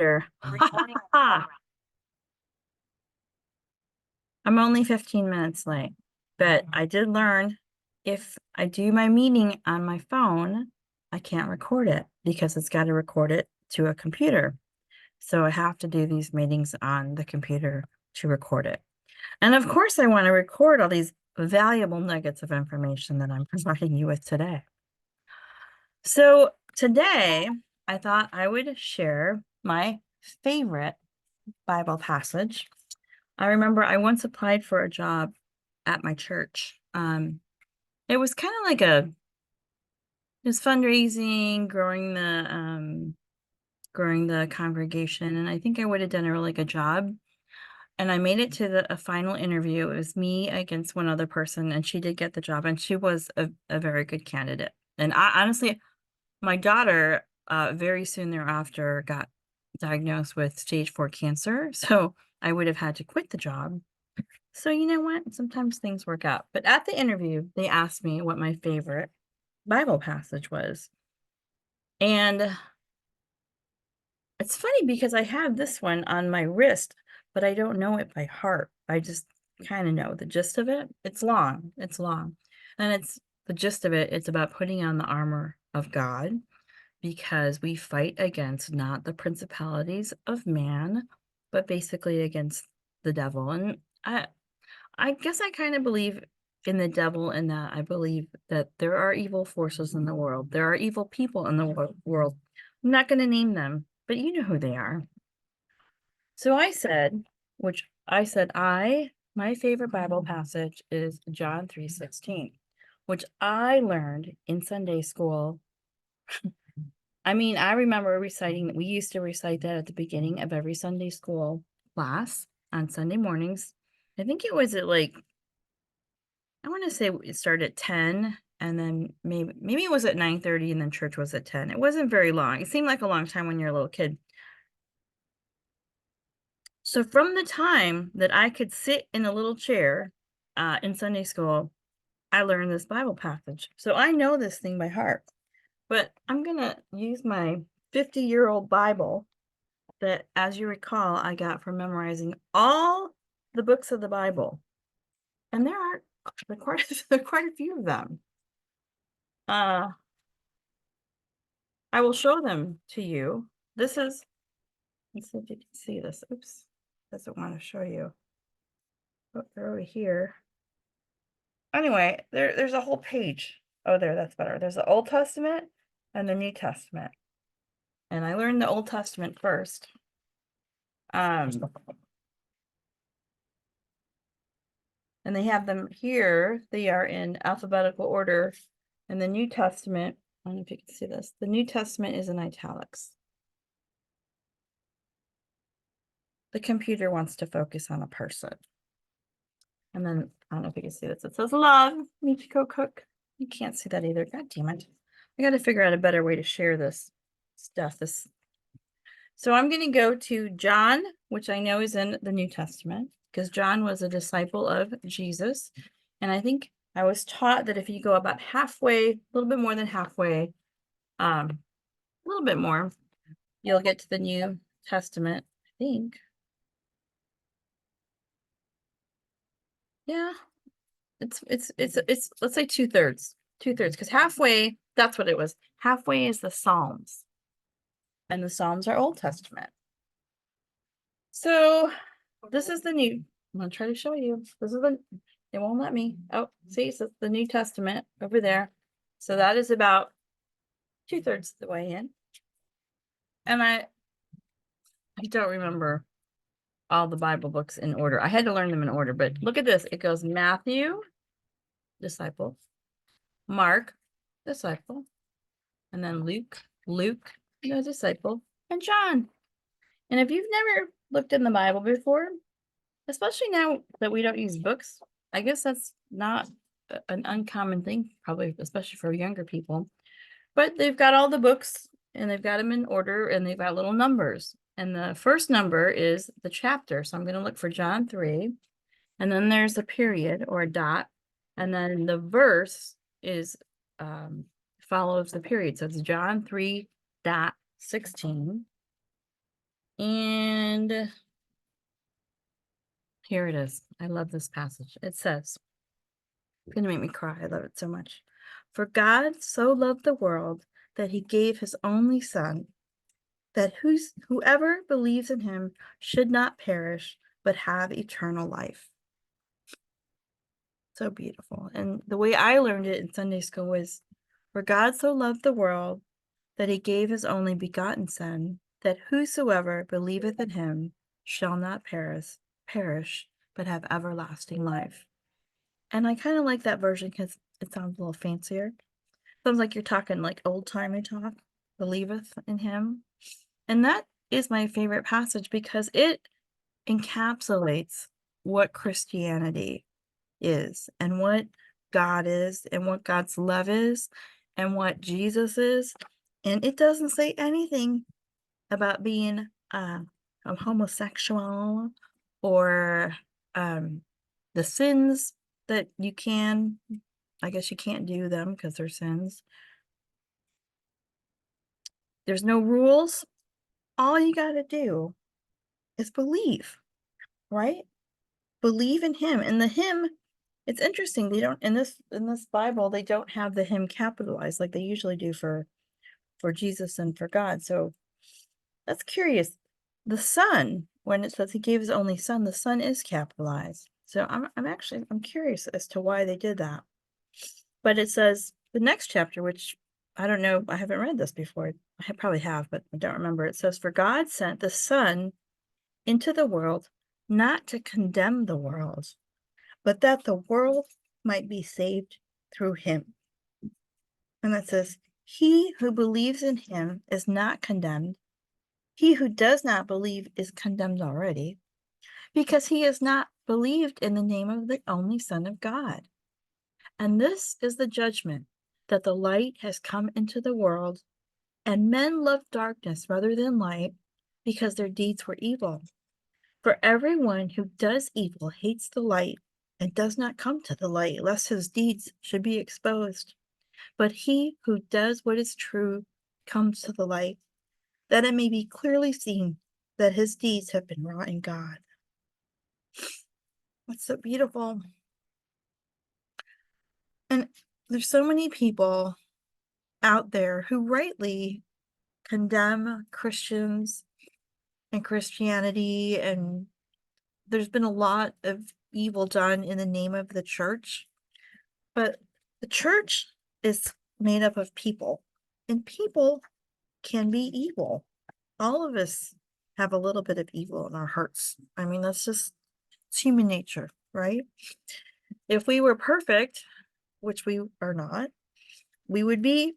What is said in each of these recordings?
Sure. I'm only 15 minutes late, but I did learn if I do my meeting on my phone, I can't record it because it's got to record it to a computer. So I have to do these meetings on the computer to record it. And of course, I want to record all these valuable nuggets of information that I'm providing you with today. So today, I thought I would share my favorite Bible passage. I remember I once applied for a job at my church. It was kind of like it was fundraising, growing the congregation, and I think I would have done a really good job. And I made it to a final interview. It was me against one other person, and she did get the job, and she was a very good candidate. And I honestly, my daughter, very soon thereafter got diagnosed with stage 4 cancer, so I would have had to quit the job. So you know what? Sometimes things work out. But at the interview, they asked me what my favorite Bible passage was. And it's funny because I have this one on my wrist, but I don't know it by heart. I just kind of know the gist of it. It's long. It's long. And it's the gist of it. It's about putting on the armor of God because we fight against not the principalities of man, but basically against the devil. And I guess I kind of believe in the devil in that I believe that there are evil forces in the world. There are evil people in the world. I'm not going to name them, but you know who they are. So my favorite Bible passage is John 3:16, which I learned in Sunday school. I mean, I remember we used to recite that at the beginning of every Sunday school class on Sunday mornings. I think it was at I want to say it started at 10 and then maybe it was at 9:30 and then church was at 10. It wasn't very long. It seemed like a long time when you're a little kid. So from the time that I could sit in a little chair in Sunday school, I learned this Bible passage. So I know this thing by heart. But I'm going to use my 50-year-old Bible that, as you recall, I got from memorizing all the books of the Bible. And there are quite a few of them. I will show them to you. Let's see if you can see this. Oops, doesn't want to show you. Oh, they're over here. Anyway, there's a whole page. Oh, that's better. There's the Old Testament and the New Testament. And I learned the Old Testament first. And they have them here. They are in alphabetical order. And the New Testament, I don't know if you can see this. The New Testament is in italics. The computer wants to focus on a person. And then, I don't know if you can see this. It says love, Michiko Cook. You can't see that either. God damn it. I got to figure out a better way to share this stuff. So I'm going to go to John, which I know is in the New Testament, because John was a disciple of Jesus. And I think I was taught that if you go about halfway, a little bit more than halfway, a little bit more, you'll get to the New Testament, I think. Yeah, it's let's say 2/3, because halfway, that's what it was. Halfway is the Psalms, and the Psalms are Old Testament. So this is the new. I'm gonna try to show you. It won't let me. Oh, see, so the New Testament over there. So that is about 2/3 of the way in. And I don't remember all the Bible books in order. I had to learn them in order, but look at this. It goes Matthew, disciple, Mark, disciple, and then Luke, the disciple, and John. And if you've never looked in the Bible before, especially now that we don't use books, I guess that's not an uncommon thing, probably, especially for younger people. But they've got all the books and they've got them in order and they've got little numbers. And the first number is the chapter. So I'm going to look for John 3. And then there's a period or a dot. And then the verse is follows the period. So it's John 3:16. And here it is. I love this passage. It says, it's going to make me cry. I love it so much. For God so loved the world that he gave his only son, that whoever believes in him should not perish, but have eternal life. So beautiful. And the way I learned it in Sunday school was, for God so loved the world that he gave his only begotten son, that whosoever believeth in him shall not perish, but have everlasting life. And I kind of like that version because it sounds a little fancier. Sounds like you're talking like old timey talk, believeth in him. And that is my favorite passage because it encapsulates what Christianity is and what God is and what God's love is and what Jesus is. And it doesn't say anything about being a homosexual or the sins that you can, I guess you can't do them because they're sins. There's no rules. All you got to do is believe, right? Believe in him. And the him, it's interesting. They don't in this Bible, they don't have the him capitalized like they usually do for Jesus and for God. So that's curious. The son, when it says he gave his only son, the son is capitalized. So I'm curious as to why they did that. But it says the next chapter, which I don't know, I haven't read this before. I probably have, but I don't remember. It says, for God sent the son into the world not to condemn the world, but that the world might be saved through him. And it says, he who believes in him is not condemned. He who does not believe is condemned already, because he has not believed in the name of the only Son of God. And this is the judgment, that the light has come into the world, and men love darkness rather than light, because their deeds were evil. For everyone who does evil hates the light, and does not come to the light, lest his deeds should be exposed. But he who does what is true comes to the light, that it may be clearly seen that his deeds have been wrought in God. That's so beautiful. And there's so many people out there who rightly condemn Christians and Christianity, and there's been a lot of evil done in the name of the church. But the church is made up of people, and people can be evil. All of us have a little bit of evil in our hearts. I mean, it's human nature, right? If we were perfect, which we are not, we would be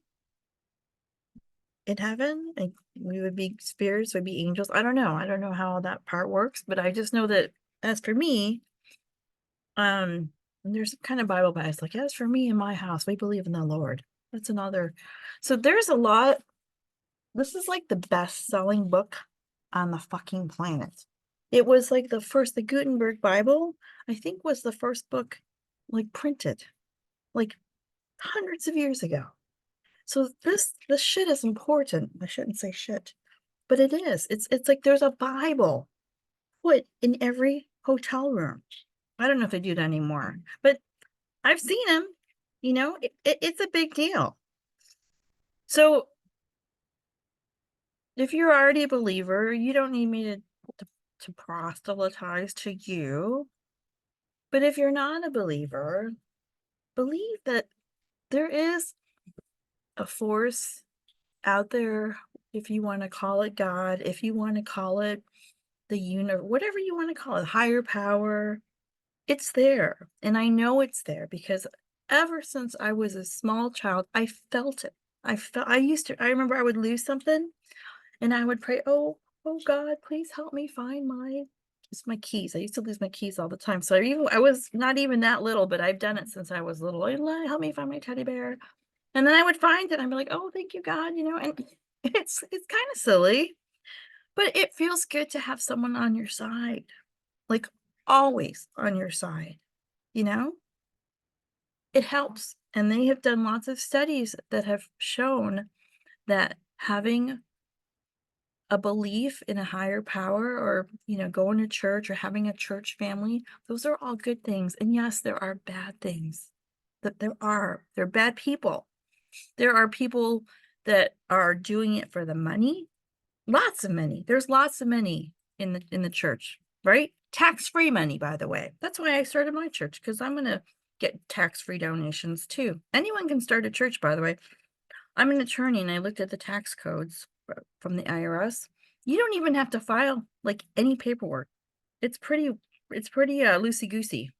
in heaven and we would be spirits, would be angels. I don't know. I don't know how that part works, but I just know that as for me, there's kind of Bible bias, like, as for me and my house, we believe in the Lord. That's another. So there's a lot. This is like the best-selling book on the fucking planet. It was like the Gutenberg Bible, I think, was the first book like printed like hundreds of years ago. So this shit is important. I shouldn't say shit, but it is. It's like there's a Bible put in every hotel room. I don't know if they do that anymore, but I've seen them. You know, it's a big deal. So if you're already a believer, you don't need me to proselytize to you. But if you're not a believer, believe that there is a force out there, if you want to call it God, if you want to call it the universe, whatever you want to call it, higher power, it's there. And I know it's there because ever since I was a small child, I felt it. I remember I would lose something and I would pray, oh God, please help me find my keys. I used to lose my keys all the time. So I was not even that little, but I've done it since I was little. Help me find my teddy bear. And then I would find it and I'd be like, oh, thank you, God, and it's kind of silly, but it feels good to have someone on your side, like always on your side, you know? It helps. And they have done lots of studies that have shown that having a belief in a higher power, or, going to church or having a church family, those are all good things. And yes, there are bad things. That there are bad people. There are people that are doing it for the money. Lots of money. There's lots of money in the church, right? Tax-free money, by the way. That's why I started my church, because I'm gonna get tax-free donations too. Anyone can start a church, by the way. I'm an attorney and I looked at the tax codes from the IRS. You don't even have to file like any paperwork. It's pretty, loosey-goosey.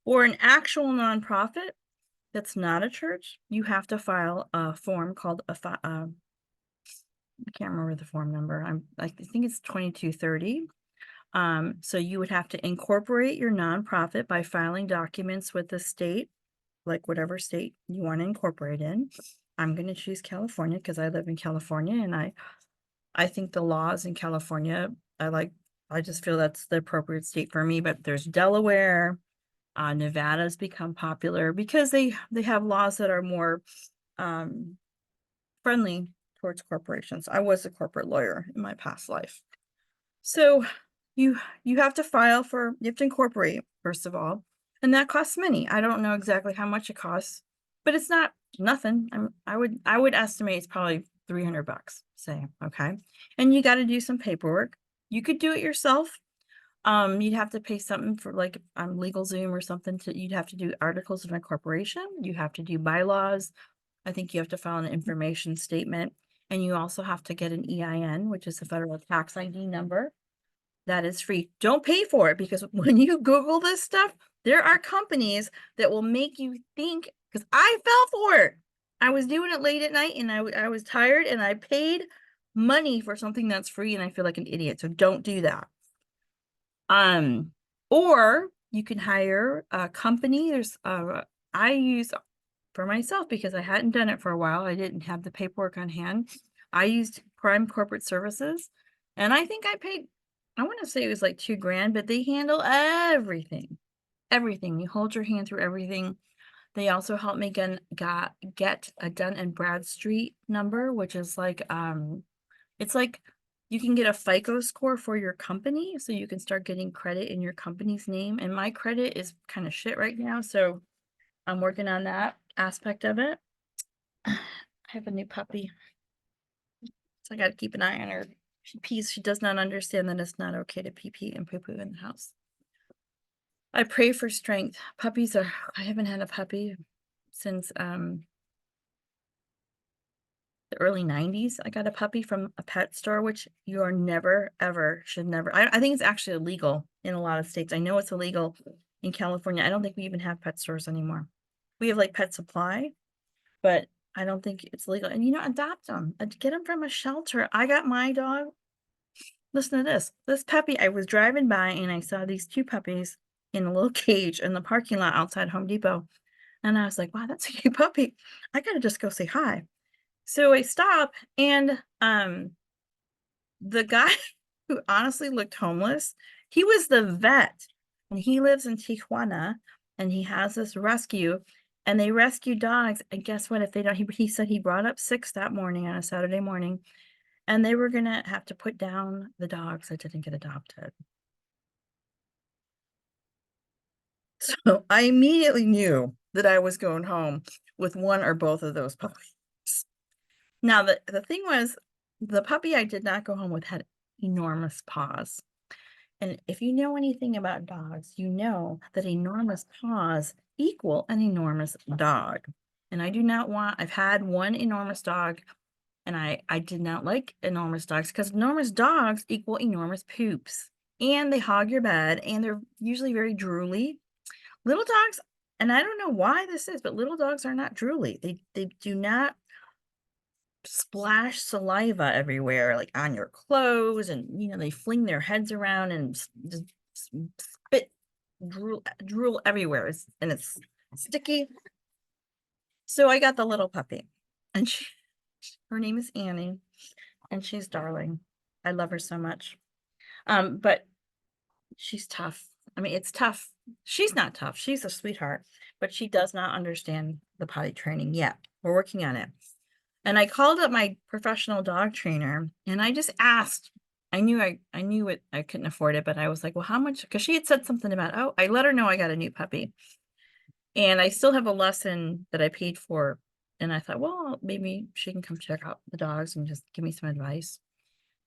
For an actual nonprofit that's not a church, you have to file a form called I can't remember the form number. I think it's 2230. So you would have to incorporate your nonprofit by filing documents with the state, like whatever state you want to incorporate in. I'm going to choose California because I live in California, and I think the laws in California, I just feel that's the appropriate state for me. But there's Delaware, Nevada's become popular because they have laws that are more friendly towards corporations. I was a corporate lawyer in my past life. So you have to you have to incorporate, first of all, and that costs money. I don't know exactly how much it costs, but it's not nothing. I would estimate it's probably $300, say, okay? And you got to do some paperwork. You could do it yourself. You'd have to pay something for like on LegalZoom or something you'd have to do articles of incorporation. You have to do bylaws. I think you have to file an information statement, and you also have to get an EIN, which is a federal tax ID number. That is free. Don't pay for it, because when you Google this stuff, there are companies that will make you think, because I fell for it. I was doing it late at night and I was tired and I paid money for something that's free and I feel like an idiot. So don't do that. Or you can hire a company. I use for myself because I hadn't done it for a while. I didn't have the paperwork on hand. I used Prime Corporate Services, and I think I paid, I want to say it was like $2,000, but they handle everything. Everything. You hold your hand through everything. They also helped me get a Dun and Bradstreet number, which is like it's like you can get a FICO score for your company, so you can start getting credit in your company's name. And my credit is kind of shit right now, so I'm working on that aspect of it. I have a new puppy, so I got to keep an eye on her. She pees. She does not understand that it's not okay to pee and poo in the house. I pray for strength. I haven't had a puppy since the early 90s. I got a puppy from a pet store, which you are never, ever, should never. I think it's actually illegal in a lot of states. I know it's illegal in California. I don't think we even have pet stores anymore. We have like Pet Supply, but I don't think it's legal. And adopt them. Get them from a shelter. I got my dog. Listen to this. This puppy, I was driving by and I saw these two puppies in a little cage in the parking lot outside Home Depot. And I was like, wow, that's a cute puppy. I gotta just go say hi. So I stop, and the guy who honestly looked homeless, he was the vet, and he lives in Tijuana, and he has this rescue, and they rescue dogs. And guess what? If they don't, he said he brought up 6 that morning on a Saturday morning, and they were gonna have to put down the dogs that didn't get adopted. So I immediately knew that I was going home with one or both of those puppies. Now, the thing was, the puppy I did not go home with had enormous paws. And if you know anything about dogs, you know that enormous paws equal an enormous dog. And I do not want, I've had one enormous dog, and I did not like enormous dogs because enormous dogs equal enormous poops. And they hog your bed, and they're usually very drooly. Little dogs, and I don't know why this is, but little dogs are not drooly. They do not splash saliva everywhere, like on your clothes, and they fling their heads around and just spit drool everywhere. It's sticky. So I got the little puppy, and her name is Annie, and she's darling. I love her so much. But she's tough. I mean, it's tough. She's not tough. She's a sweetheart, but she does not understand the potty training yet. We're working on it. And I called up my professional dog trainer and I just asked. I knew it I couldn't afford it, but I was like, well, how much? Because she had said something about, oh, I let her know I got a new puppy. And I still have a lesson that I paid for. And I thought, well, maybe she can come check out the dogs and just give me some advice.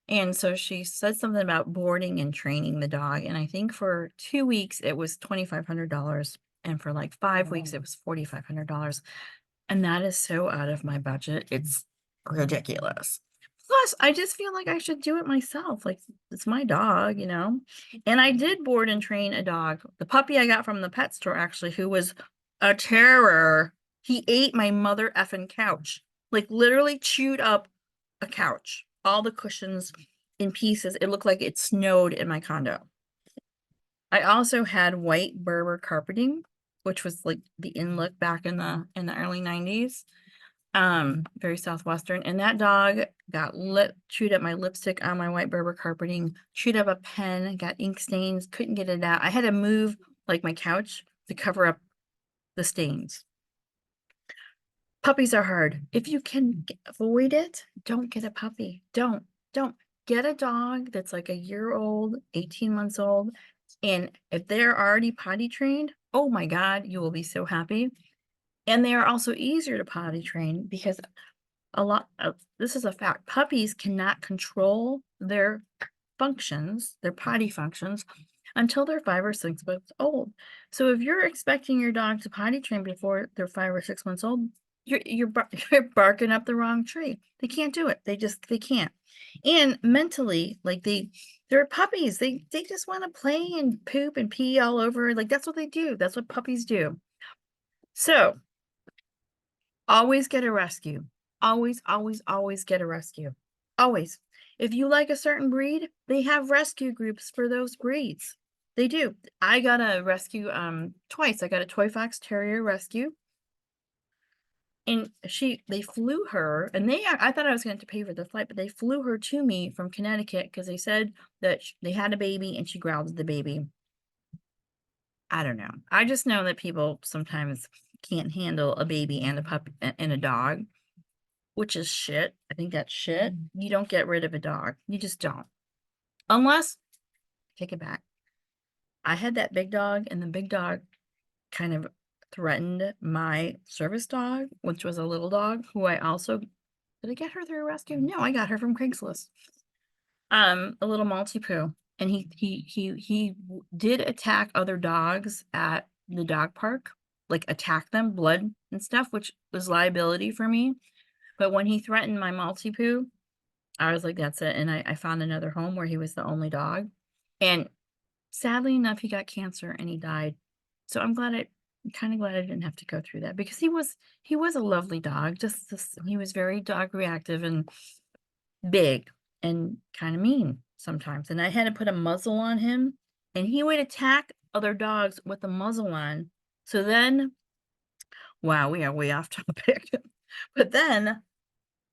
And so she said something about boarding and training the dog. And I think for 2 weeks it was $2,500. And for like 5 weeks it was $4,500. And that is so out of my budget. It's ridiculous. Plus, I just feel like I should do it myself. Like it's my dog, you know? And I did board and train a dog. The puppy I got from the pet store, actually, who was a terror. He ate my mother effing couch. Like literally chewed up a couch, all the cushions in pieces. It looked like it snowed in my condo. I also had white Berber carpeting, which was like the in look back in the early 90s. Very Southwestern. And that dog got chewed up my lipstick on my white Berber carpeting, chewed up a pen, got ink stains, couldn't get it out. I had to move like my couch to cover up the stains. Puppies are hard. If you can avoid it, don't get a puppy. Don't get a dog that's like a year old, 18 months old. And if they're already potty trained, oh my God, you will be so happy. And they are also easier to potty train because a lot of this is a fact. Puppies cannot control their functions, their potty functions, until they're 5 or 6 months old. So if you're expecting your dog to potty train before they're 5 or 6 months old, you're you're barking up the wrong tree. They can't do it. They can't. And mentally, like they're puppies. They just want to play and poop and pee all over. Like that's what they do. That's what puppies do. So always get a rescue. Always, always, always get a rescue. Always. If you like a certain breed, they have rescue groups for those breeds. They do. I got a rescue twice. I got a toy fox terrier rescue. And they flew her, and I thought I was going to pay for the flight, but they flew her to me from Connecticut because they said that they had a baby and she growled at the baby. I don't know. I just know that people sometimes can't handle a baby and a pup and a dog, which is shit. I think that's shit. You don't get rid of a dog. You just don't. Unless, take it back. I had that big dog, and the big dog kind of threatened my service dog, which was a little dog who I also, did I get her through a rescue? No, I got her from Craigslist. A little Maltipoo. And he did attack other dogs at the dog park, like attack them, blood and stuff, which was liability for me. But when he threatened my Maltipoo, I was like, that's it. And I found another home where he was the only dog. And sadly enough, he got cancer and he died. So I'm kind of glad I didn't have to go through that because he was a lovely dog. He was very dog reactive and big and kind of mean sometimes. And I had to put a muzzle on him and he would attack other dogs with a muzzle on. So then, wow, we are way off topic. But then,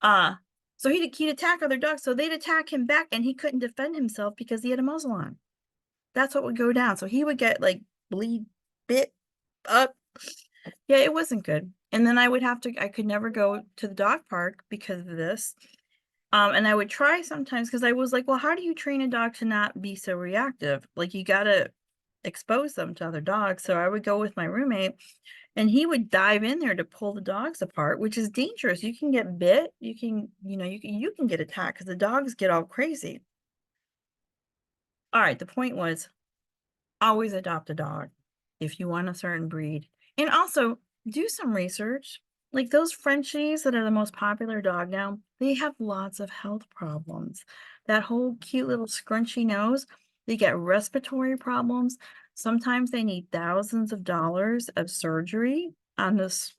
so he'd attack other dogs, so they'd attack him back, and he couldn't defend himself because he had a muzzle on. That's what would go down. So he would get like bit up. Yeah, it wasn't good. And then I could never go to the dog park because of this. And I would try sometimes because I was like, well, how do you train a dog to not be so reactive? Like you gotta expose them to other dogs. So I would go with my roommate and he would dive in there to pull the dogs apart, which is dangerous. You can get bit, you can get attacked because the dogs get all crazy. All right, the point was always adopt a dog if you want a certain breed. And also do some research. Like those Frenchies that are the most popular dog now, they have lots of health problems. That whole cute little scrunchy nose, they get respiratory problems. Sometimes they need thousands of dollars of surgery on this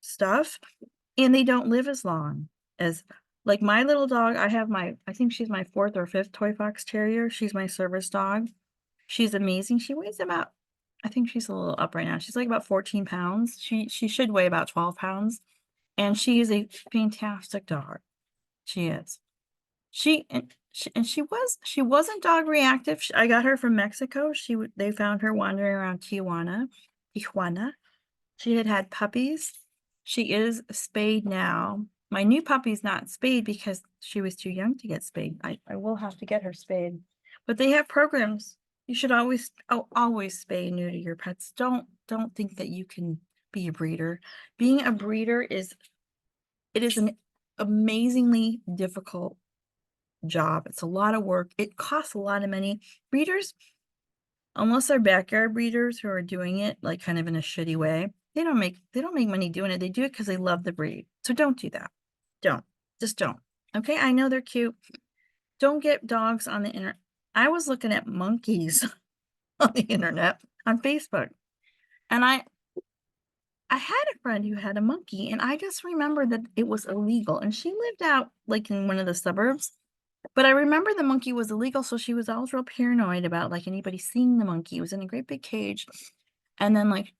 stuff, and they don't live as long as like my little dog. I think she's my fourth or fifth toy fox terrier. She's my service dog. She's amazing. She weighs about, I think she's a little up right now. She's like about 14 pounds. She should weigh about 12 pounds. And she is a fantastic dog. She is. She wasn't dog reactive. I got her from Mexico. They found her wandering around Tijuana. She had puppies. She is spayed now. My new puppy's not spayed because she was too young to get spayed. I will have to get her spayed. But they have programs. You should always spay and neuter your pets. Don't think that you can be a breeder. Being a breeder is an amazingly difficult job. It's a lot of work. It costs a lot of money. Breeders, unless they're backyard breeders who are doing it like kind of in a shitty way, they don't make money doing it. They do it because they love the breed. So don't do that. Don't. Just don't. Okay, I know they're cute. Don't get dogs on the internet. I was looking at monkeys on the internet on Facebook, and I had a friend who had a monkey, and I just remember that it was illegal, and she lived out like in one of the suburbs. But I remember the monkey was illegal, so she was always real paranoid about like anybody seeing the monkey. It was in a great big cage. And then like,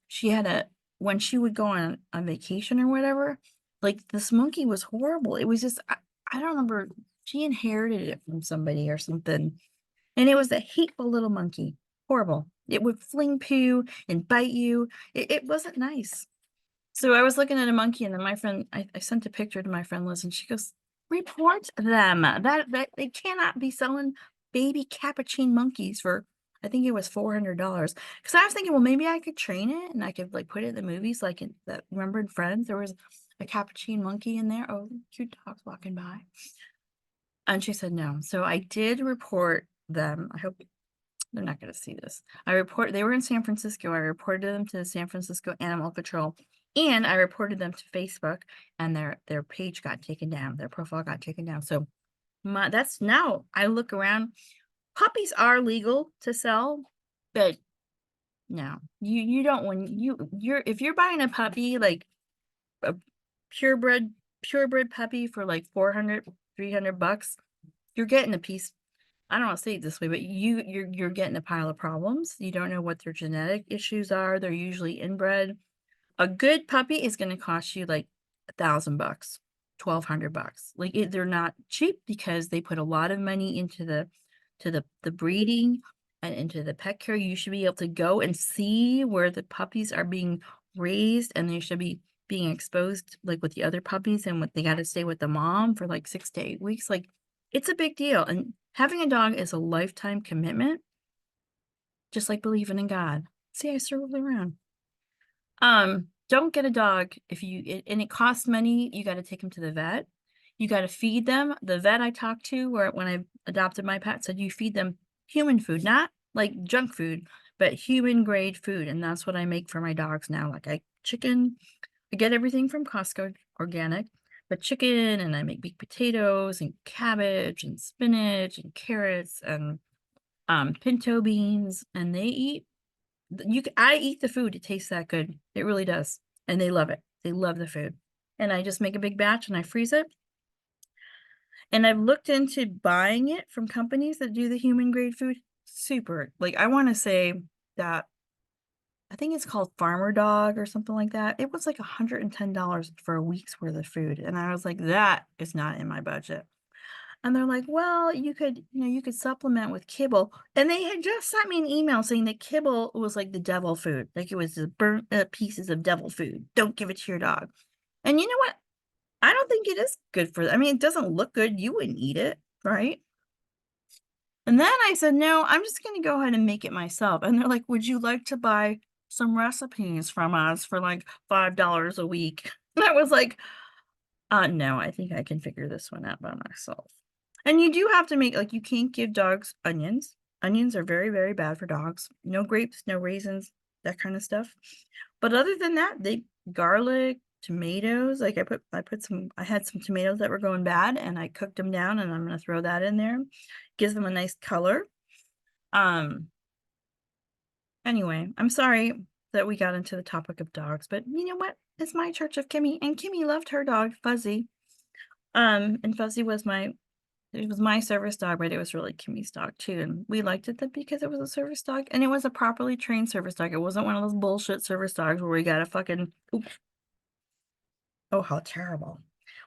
she had when she would go on vacation or whatever, like this monkey was horrible. It was just I don't remember, she inherited it from somebody or something. And it was a hateful little monkey. Horrible. It would fling poo and bite you. It wasn't nice. So I was looking at a monkey, and then my friend, I sent a picture to my friend Liz, and she goes, report them. That they cannot be selling baby capuchin monkeys for, I think it was $400. Because I was thinking, well, maybe I could train it and I could like put it in the movies, like in that, remember in Friends, there was a capuchin monkey in there. Oh, cute dogs walking by. And she said no. So I did report them. I hope they're not going to see this. They were in San Francisco. I reported them to the San Francisco Animal Control, and I reported them to Facebook, and their page got taken down. Their profile got taken down. So that's now I look around. Puppies are legal to sell, but no, you don't, when you're if you're buying a puppy, like a purebred puppy for like 400, $300, you're getting a piece. I don't want to say it this way, but you're getting a pile of problems. You don't know what their genetic issues are. They're usually inbred. A good puppy is going to cost you like $1,000, $1,200. Like they're not cheap because they put a lot of money into the breeding and into the pet care. You should be able to go and see where the puppies are being raised, and they should be being exposed like with the other puppies, and what they got to stay with the mom for like 6 to 8 weeks. Like it's a big deal. And having a dog is a lifetime commitment, just like believing in God. See, I circled around. Don't get a dog and it costs money. You got to take them to the vet. You got to feed them. The vet I talked to, when I adopted my pet, said you feed them human food, not like junk food, but human grade food. And that's what I make for my dogs now. Like I get everything from Costco organic, but chicken, and I make baked potatoes and cabbage and spinach and carrots and pinto beans, and I eat the food. It tastes that good. It really does. And they love it. They love the food. And I just make a big batch and I freeze it. And I've looked into buying it from companies that do the human grade food. Super. Like I want to say that I think it's called Farmer Dog or something like that. It was like $110 for a week's worth of food. And I was like, that is not in my budget. And they're like, well, you could supplement with kibble. And they had just sent me an email saying that kibble was like the devil food. Like it was the burnt pieces of devil food. Don't give it to your dog. And you know what? I don't think it is good for them. I mean, it doesn't look good. You wouldn't eat it, right? And then I said, no, I'm just going to go ahead and make it myself. And they're like, would you like to buy some recipes from us for like $5 a week? And I was like, no, I think I can figure this one out by myself. And you do have to make, like, you can't give dogs onions. Onions are very, very bad for dogs. No grapes, no raisins, that kind of stuff. But other than that, garlic, tomatoes, like I had some tomatoes that were going bad, and I cooked them down, and I'm going to throw that in there. Gives them a nice color. Anyway, I'm sorry that we got into the topic of dogs, but you know what? It's my church of Kimmy, and Kimmy loved her dog, Fuzzy. And Fuzzy was my service dog, but it was really Kimmy's dog too. And we liked it because it was a service dog, and it was a properly trained service dog. It wasn't one of those bullshit service dogs where we got a fucking, oops, oh, how terrible.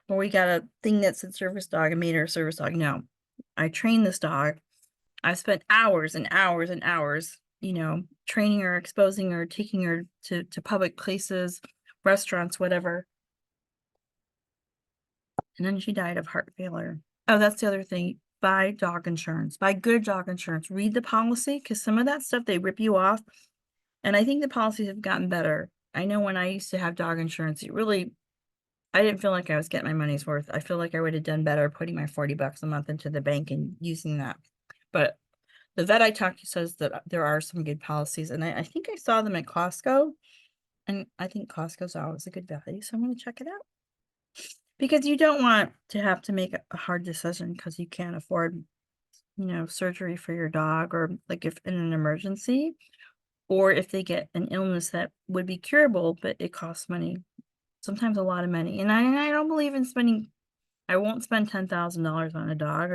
Where we got a thing that said service dog and made her a service dog. No, I trained this dog. I spent hours and hours and hours, training her, exposing her, taking her to public places, restaurants, whatever. and then she died of heart failure. Oh, that's the other thing. Buy dog insurance. Buy good dog insurance. Read the policy, because some of that stuff, they rip you off, and I think the policies have gotten better. I know when I used to have dog insurance, I didn't feel like I was getting my money's worth. I feel like I would have done better putting my 40 bucks a month into the bank and using that. But the vet I talked to says that there are some good policies, and I think I saw them at Costco, and I think Costco's always a good value, so I'm gonna check it out. Because you don't want to have to make a hard decision because you can't afford, surgery for your dog, or like if in an emergency, or if they get an illness that would be curable, but it costs money, sometimes a lot of money. And I don't believe in spending, I won't spend $10,000 on a dog.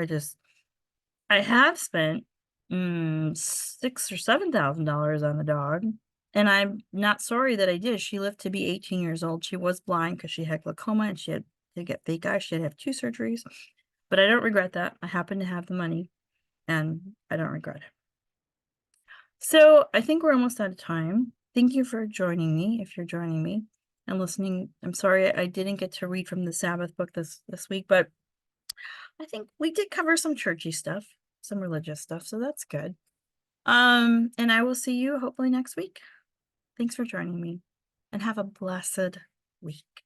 I have spent $6 or $7,000 on the dog. And I'm not sorry that I did. She lived to be 18 years old. She was blind because she had glaucoma and she had to get fake eyes. She had to have 2 surgeries. But I don't regret that. I happen to have the money and I don't regret it. So I think we're almost out of time. Thank you for joining me, if you're joining me and listening. I'm sorry I didn't get to read from the Sabbath book this week, but I think we did cover some churchy stuff, some religious stuff, so that's good. And I will see you hopefully next week. Thanks for joining me, and have a blessed week.